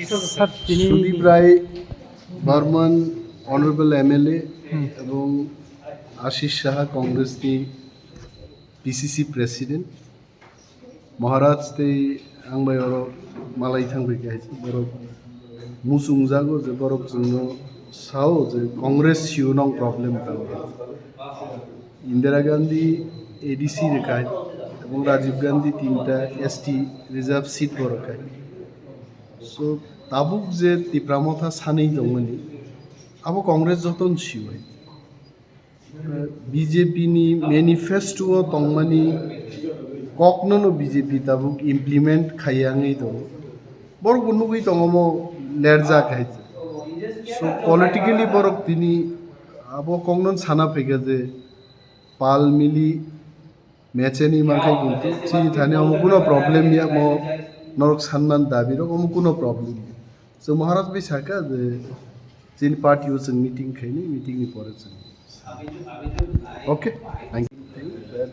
Sir তিনি Sudip Roy Barman honourable MLA এবং Ashis Saha কংগ্রেসની PCC president महाराज ते आंबाय अरो मालाय थांफैखायसै बरक मुसुंजागो जे बरक जोंनो साव जे कांग्रेस सिउनं प्रब्लेम खालामो इंदिरा गांधी एडीसी रेखाय এবং রাজীব গান্ধী তিনটা এসটি রিজার্ভ সিট বরখায় सो ताबुक जे तिप्रामथा सानै दंमोन अब कांग्रेस जतन सिबाय बीजेपी नि मेनिफेस्टो दंमानि कखनो बीजेपी ताबुक इमप्लिमेंट खायांगै दं बरक नुगै दंमो लेरजा खाय सो पॉलिटिकली बरक तिनि अब कंगन साना फैगा जे पाल मिली मैचेनी मांखाय किन्तु चिनि थाने हम कोनो प्रॉब्लम या मो नरक सानमान दाबि र हम कोनो प्रॉब्लम सो महाराज बे साका जे जिन पार्टी जों मीटिंग खैनि मीटिंग नि परे जों okay thank you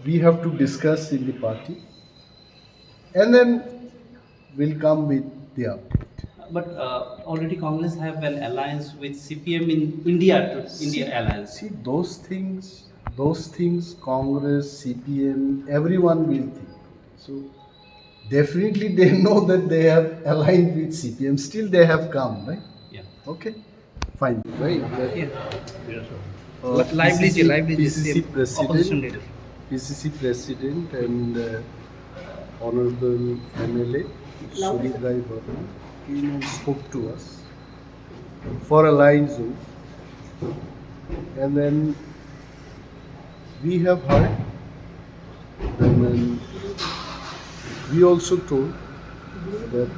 we have to discuss in the party and then we'll come with the update. But already Congress have an alliance with CPM in India, India alliance. See those things Congress, CPM, everyone will think. So definitely they know that they have aligned with CPM. Still they have come, right? Yeah. Okay, fine. Right. Lively, PCC opposition president, leader. PCC president and honorable MLA Sudeep Rai Burman came and spoke to us for alliance zone, and then we have heard. Then we also told that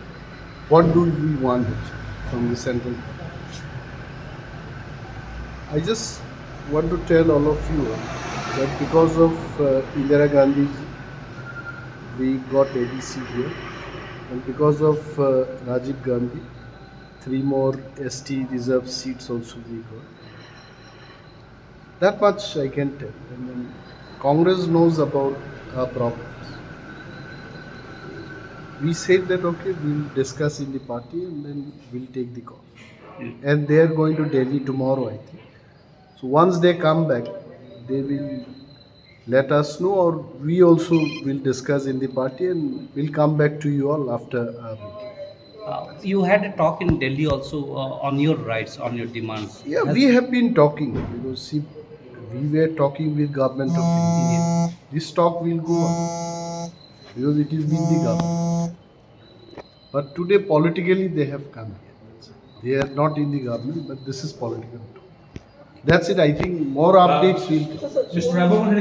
what do we want from the central government. I just want to tell all of you that because of Indira Gandhi, we got ADC here, and because of Rajiv Gandhi, 3 more ST reserve seats also we got. That much I can tell. And then Congress knows about our problems. We said that okay, we'll discuss in the party and then we'll take the call. And they are going to Delhi tomorrow, I think. So once they come back, they will let us know, or we also will discuss in the party and we'll come back to you all after our meeting. You had a talk in Delhi also on your rights, on your demands. Yeah, we have been talking because see, we were talking with government of India. This talk will go on because it is with the government. But today politically they have come here. They are not in the government, but this is political talk. That's it. I think more updates will come. Mr. Rabavan had